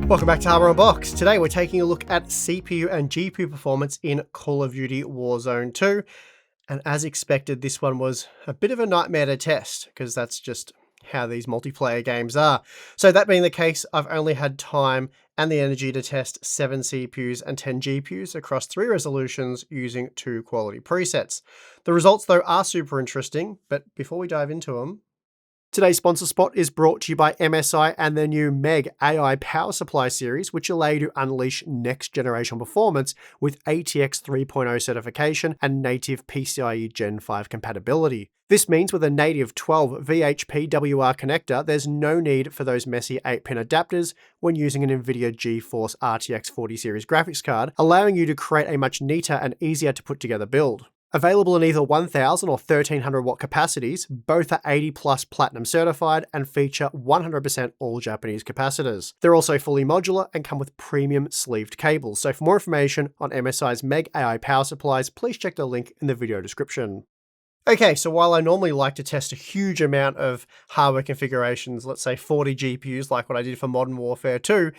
Welcome back to Hardware Unboxed. Today we're taking a look at CPU and GPU performance in Call of Duty Warzone 2. And as expected, this one was a bit of a nightmare to test because that's just how these multiplayer games are. So that being the case, I've only had time and the energy to test 7 CPUs and 10 GPUs across 3 resolutions using 2 quality presets. The results though are super interesting, but before we dive into them, today's sponsor spot is brought to you by MSI and their new Meg AI Power Supply series, which allow you to unleash next generation performance with ATX 3.0 certification and native PCIe Gen 5 compatibility. This means with a native 12 VHP-WR connector, there's no need for those messy 8-pin adapters when using an NVIDIA GeForce RTX 40 series graphics card, allowing you to create a much neater and easier to put together build. Available in either 1000 or 1300 watt capacities, both are 80 plus platinum certified and feature 100% all Japanese capacitors. They're also fully modular and come with premium sleeved cables. So for more information on MSI's Meg AI power supplies, please check the link in the video description. Okay, so while I normally like to test a huge amount of hardware configurations, let's say 40 GPUs like what I did for Modern Warfare 2,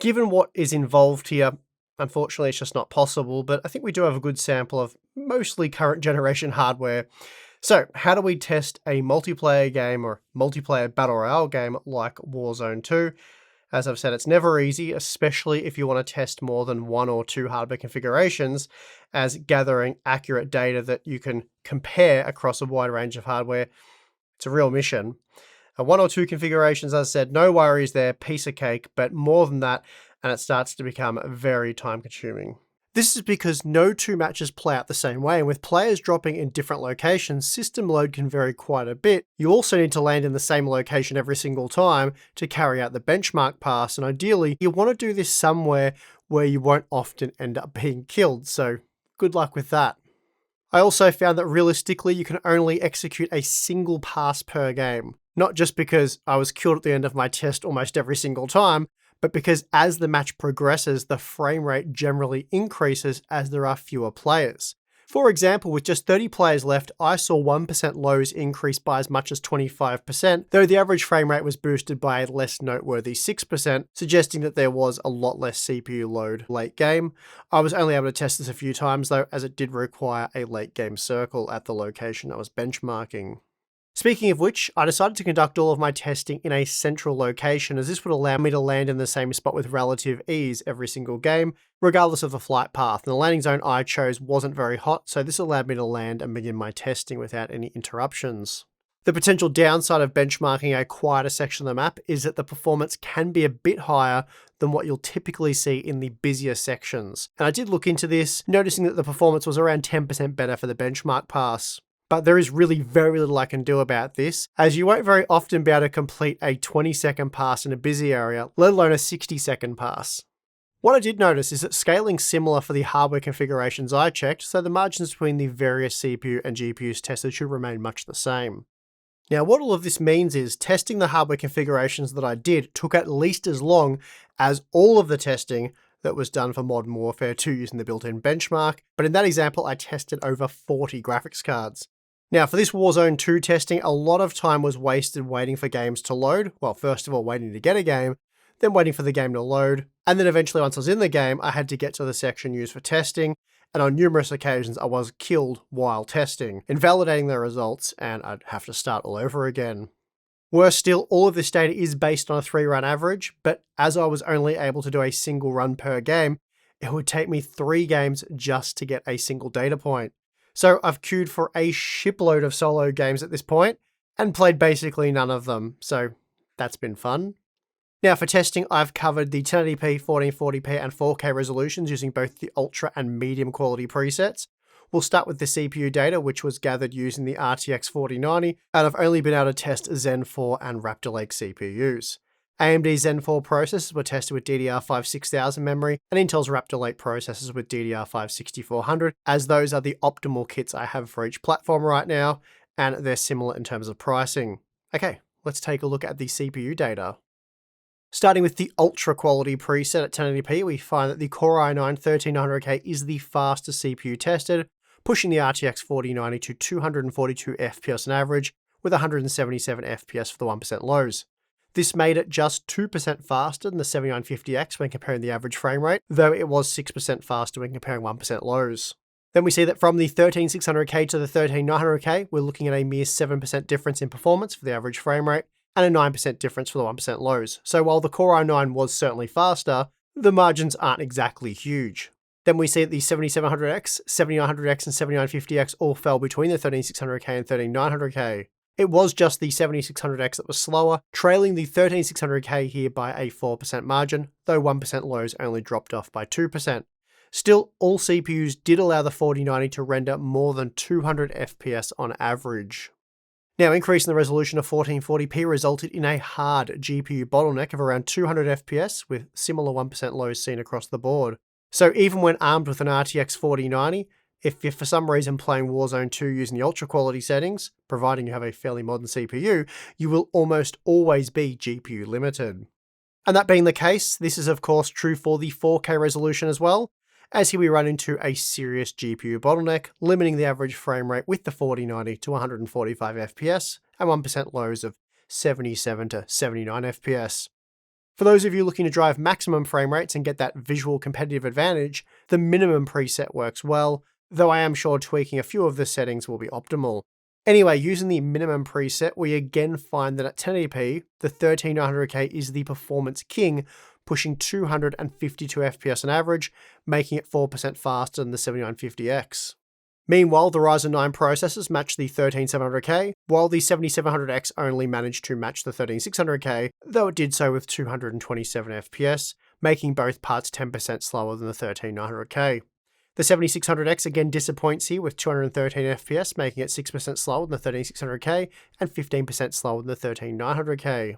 given what is involved here, unfortunately, it's just not possible, but I think we do have a good sample of mostly current generation hardware. So how do we test a multiplayer game or multiplayer battle royale game like Warzone 2? As I've said, it's never easy, especially if you want to test more than 1 or 2 hardware configurations, as gathering accurate data that you can compare across a wide range of hardware, it's a real mission. 1 or 2 configurations, as I said, no worries there, piece of cake, but more than that, and it starts to become very time consuming. This is because no 2 matches play out the same way, and with players dropping in different locations, system load can vary quite a bit. You also need to land in the same location every single time to carry out the benchmark pass, and ideally, you want to do this somewhere where you won't often end up being killed, so good luck with that. I also found that realistically, you can only execute a single pass per game. Not just because I was killed at the end of my test almost every single time, but because as the match progresses, the frame rate generally increases as there are fewer players. For example, with just 30 players left, I saw 1% lows increase by as much as 25%, though the average frame rate was boosted by a less noteworthy 6%, suggesting that there was a lot less CPU load late game. I was only able to test this a few times though, as it did require a late game circle at the location I was benchmarking. Speaking of which, I decided to conduct all of my testing in a central location, as this would allow me to land in the same spot with relative ease every single game, regardless of the flight path. And the landing zone I chose wasn't very hot, so this allowed me to land and begin my testing without any interruptions. The potential downside of benchmarking a quieter section of the map is that the performance can be a bit higher than what you'll typically see in the busier sections. And I did look into this, noticing that the performance was around 10% better for the benchmark pass. But there is really very little I can do about this, as you won't very often be able to complete a 20-second pass in a busy area, let alone a 60-second pass. What I did notice is that scaling's similar for the hardware configurations I checked, so the margins between the various CPU and GPUs tested should remain much the same. Now, what all of this means is testing the hardware configurations that I did took at least as long as all of the testing that was done for Modern Warfare 2 using the built-in benchmark, but in that example, I tested over 40 graphics cards. Now, for this Warzone 2 testing, a lot of time was wasted waiting for games to load. Well, first of all, waiting to get a game, then waiting for the game to load, and then eventually once I was in the game, I had to get to the section used for testing, and on numerous occasions I was killed while testing, invalidating the results, and I'd have to start all over again. Worse still, all of this data is based on a 3-run average, but as I was only able to do a single run per game, it would take me 3 games just to get a single data point. So I've queued for a shipload of solo games at this point, and played basically none of them, so that's been fun. Now for testing, I've covered the 1080p, 1440p and 4K resolutions using both the ultra and medium quality presets. We'll start with the CPU data, which was gathered using the RTX 4090, and I've only been able to test Zen 4 and Raptor Lake CPUs. AMD Zen 4 processors were tested with DDR5 6000 memory, and Intel's Raptor Lake processors with DDR5 6400, as those are the optimal kits I have for each platform right now, and they're similar in terms of pricing. Okay, let's take a look at the CPU data. Starting with the ultra quality preset at 1080p, we find that the Core i9 13900K is the fastest CPU tested, pushing the RTX 4090 to 242 FPS on average, with 177 FPS for the 1% lows. This made it just 2% faster than the 7950X when comparing the average frame rate, though it was 6% faster when comparing 1% lows. Then we see that from the 13600K to the 13900K, we're looking at a mere 7% difference in performance for the average frame rate, and a 9% difference for the 1% lows. So while the Core i9 was certainly faster, the margins aren't exactly huge. Then we see that the 7700X, 7900X, and 7950X all fell between the 13600K and 13900K. It was just the 7600X that was slower, trailing the 13600K here by a 4% margin, though 1% lows only dropped off by 2%. Still, all CPUs did allow the 4090 to render more than 200 FPS on average. Now, increasing the resolution of 1440p resulted in a hard GPU bottleneck of around 200 FPS, with similar 1% lows seen across the board. So even when armed with an RTX 4090, if you're for some reason playing Warzone 2 using the ultra quality settings, providing you have a fairly modern CPU, you will almost always be GPU limited. And that being the case, this is of course true for the 4K resolution as well, as here we run into a serious GPU bottleneck, limiting the average frame rate with the 4090 to 145 FPS and 1% lows of 77 to 79 FPS. For those of you looking to drive maximum frame rates and get that visual competitive advantage, the minimum preset works well, though I am sure tweaking a few of the settings will be optimal. Anyway, using the minimum preset, we again find that at 1080p, the 13900K is the performance king, pushing 252 FPS on average, making it 4% faster than the 7950X. Meanwhile, the Ryzen 9 processors match the 13700K, while the 7700X only managed to match the 13600K, though it did so with 227 FPS, making both parts 10% slower than the 13900K. The 7600X again disappoints here with 213 FPS, making it 6% slower than the 13600K and 15% slower than the 13900K.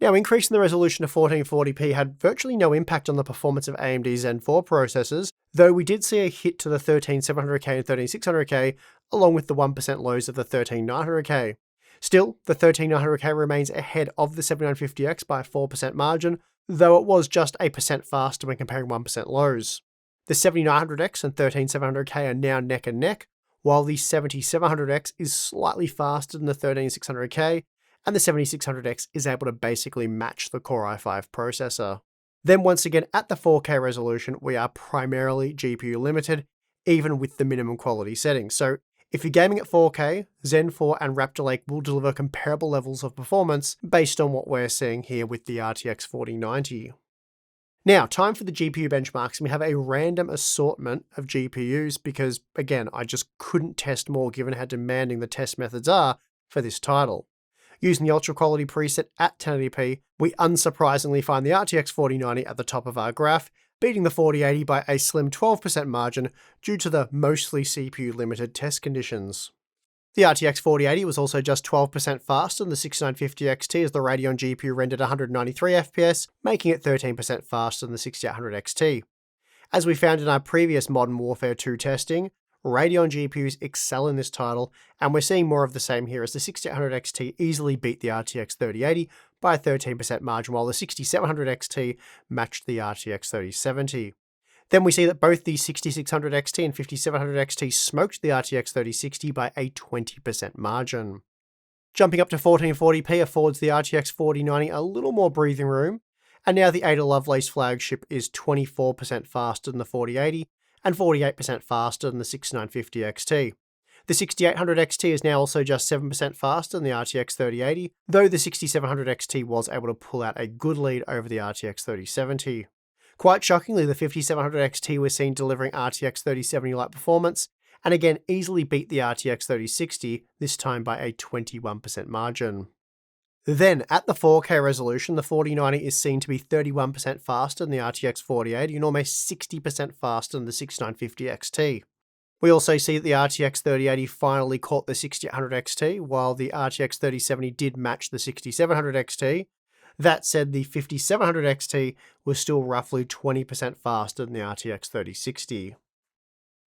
Now, increasing the resolution to 1440p had virtually no impact on the performance of AMD's Zen 4 processors, though we did see a hit to the 13700K and 13600K, along with the 1% lows of the 13900K. Still, the 13900K remains ahead of the 7950X by a 4% margin, though it was just a percent faster when comparing 1% lows. The 7900X and 13700K are now neck and neck, while the 7700X is slightly faster than the 13600K, and the 7600X is able to basically match the Core i5 processor. Then once again, at the 4K resolution, we are primarily GPU limited, even with the minimum quality settings. So if you're gaming at 4K, Zen 4 and Raptor Lake will deliver comparable levels of performance based on what we're seeing here with the RTX 4090. Now, time for the GPU benchmarks, and we have a random assortment of GPUs because, again, I just couldn't test more given how demanding the test methods are for this title. Using the ultra quality preset at 1080p, we unsurprisingly find the RTX 4090 at the top of our graph, beating the 4080 by a slim 12% margin due to the mostly CPU limited test conditions. The RTX 4080 was also just 12% faster than the 6950 XT as the Radeon GPU rendered 193 FPS, making it 13% faster than the 6800 XT. As we found in our previous Modern Warfare 2 testing, Radeon GPUs excel in this title, and we're seeing more of the same here as the 6800 XT easily beat the RTX 3080 by a 13% margin, while the 6700 XT matched the RTX 3070. Then we see that both the 6600 XT and 5700 XT smoked the RTX 3060 by a 20% margin. Jumping up to 1440p affords the RTX 4090 a little more breathing room, and now the Ada Lovelace flagship is 24% faster than the 4080 and 48% faster than the 6950 XT. The 6800 XT is now also just 7% faster than the RTX 3080, though the 6700 XT was able to pull out a good lead over the RTX 3070. Quite shockingly, the 5700 XT was seen delivering RTX 3070-like performance, and again easily beat the RTX 3060, this time by a 21% margin. Then, at the 4K resolution, the 4090 is seen to be 31% faster than the RTX 4080 and almost 60% faster than the 6950 XT. We also see that the RTX 3080 finally caught the 6800 XT, while the RTX 3070 did match the 6700 XT. That said, the 5700 XT was still roughly 20% faster than the RTX 3060.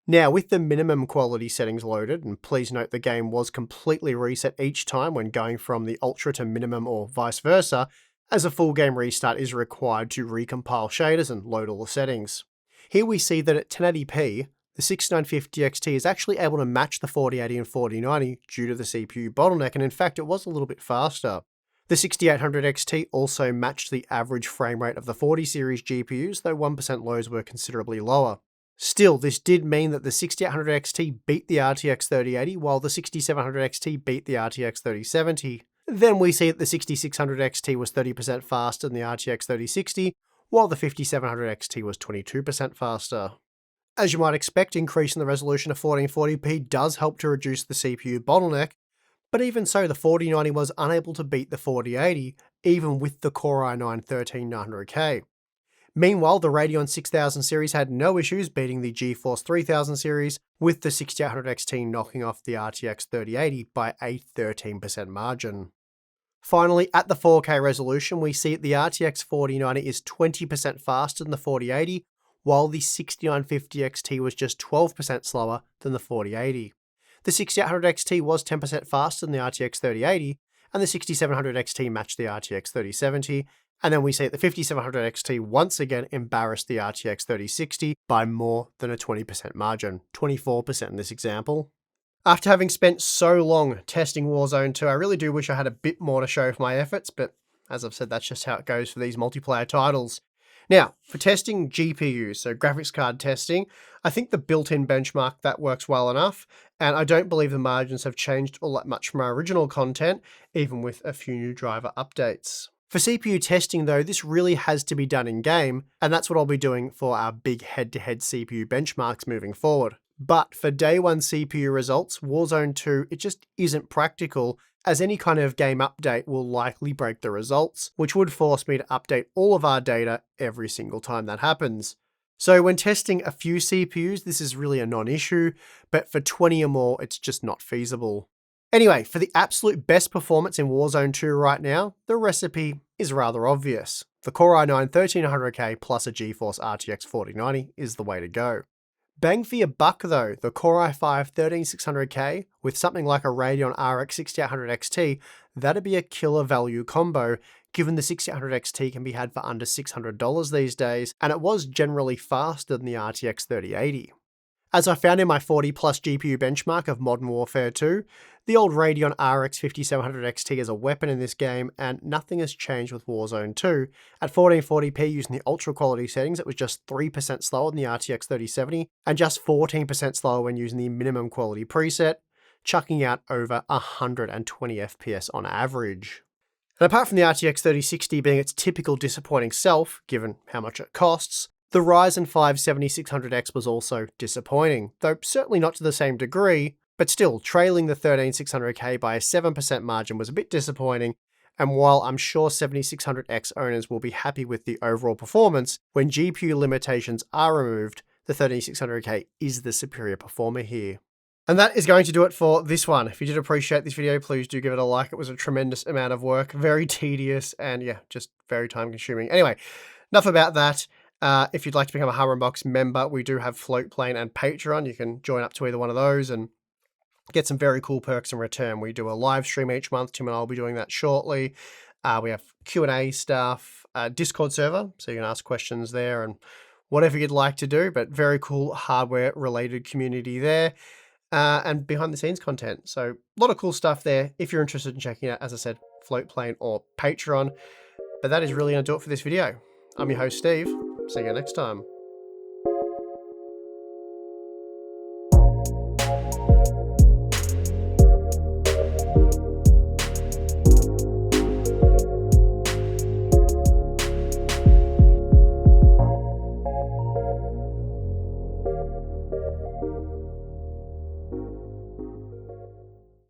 Now, with the minimum quality settings loaded, and please note the game was completely reset each time when going from the ultra to minimum or vice versa, as a full game restart is required to recompile shaders and load all the settings. Here we see that at 1080p, the 6950 XT is actually able to match the 4080 and 4090 due to the CPU bottleneck, and in fact it was a little bit faster. The 6800 XT also matched the average frame rate of the 40 series GPUs, though 1% lows were considerably lower. Still, this did mean that the 6800 XT beat the RTX 3080, while the 6700 XT beat the RTX 3070. Then we see that the 6600 XT was 30% faster than the RTX 3060, while the 5700 XT was 22% faster. As you might expect, increasing the resolution to 1440p does help to reduce the CPU bottleneck, but even so, the 4090 was unable to beat the 4080, even with the Core i9-13900K. Meanwhile, the Radeon 6000 series had no issues beating the GeForce 3000 series, with the 6800 XT knocking off the RTX 3080 by a 13% margin. Finally, at the 4K resolution, we see that the RTX 4090 is 20% faster than the 4080, while the 6950 XT was just 12% slower than the 4080. The 6800 XT was 10% faster than the RTX 3080, and the 6700 XT matched the RTX 3070, and then we see that the 5700 XT once again embarrassed the RTX 3060 by more than a 20% margin, 24% in this example. After having spent so long testing Warzone 2, I really do wish I had a bit more to show for my efforts, but as I've said, that's just how it goes for these multiplayer titles. Now, for testing GPUs, so graphics card testing, I think the built-in benchmark, that works well enough, and I don't believe the margins have changed all that much from our original content, even with a few new driver updates. For CPU testing though, this really has to be done in-game, and that's what I'll be doing for our big head-to-head CPU benchmarks moving forward. But for day one CPU results, Warzone 2, it just isn't practical, as any kind of game update will likely break the results, which would force me to update all of our data every single time that happens. So when testing a few CPUs, this is really a non-issue, but for 20 or more, it's just not feasible. Anyway, for the absolute best performance in Warzone 2 right now, the recipe is rather obvious. The Core i9-13900K plus a GeForce RTX 4090 is the way to go. Bang for your buck though, the Core i5-13600K with something like a Radeon RX 6800 XT, that'd be a killer value combo, given the 6800 XT can be had for under $600 these days, and it was generally faster than the RTX 3080. As I found in my 40 plus GPU benchmark of Modern Warfare 2, the old Radeon RX 5700 XT is a weapon in this game, and nothing has changed with Warzone 2. At 1440p using the ultra quality settings, it was just 3% slower than the RTX 3070, and just 14% slower when using the minimum quality preset, chucking out over 120 FPS on average. And apart from the RTX 3060 being its typical disappointing self, given how much it costs, the Ryzen 5 7600X was also disappointing, though certainly not to the same degree, but still, trailing the 13600K by a 7% margin was a bit disappointing, and while I'm sure 7600X owners will be happy with the overall performance, when GPU limitations are removed, the 13600K is the superior performer here. And that is going to do it for this one. If you did appreciate this video, please do give it a like. It was a tremendous amount of work, very tedious, and yeah, just very time consuming. Anyway, enough about that. If you'd like to become a Hardware Unboxed member, we do have Floatplane and Patreon. You can join up to either one of those and get some very cool perks in return. We do a live stream each month. Tim and I will be doing that shortly. We have Q&A stuff, Discord server, so you can ask questions there and whatever you'd like to do, but very cool hardware-related community there. And behind-the-scenes content. So a lot of cool stuff there if you're interested in checking out, as I said, Floatplane or Patreon. But that is really going to do it for this video. I'm your host, Steve. See you next time.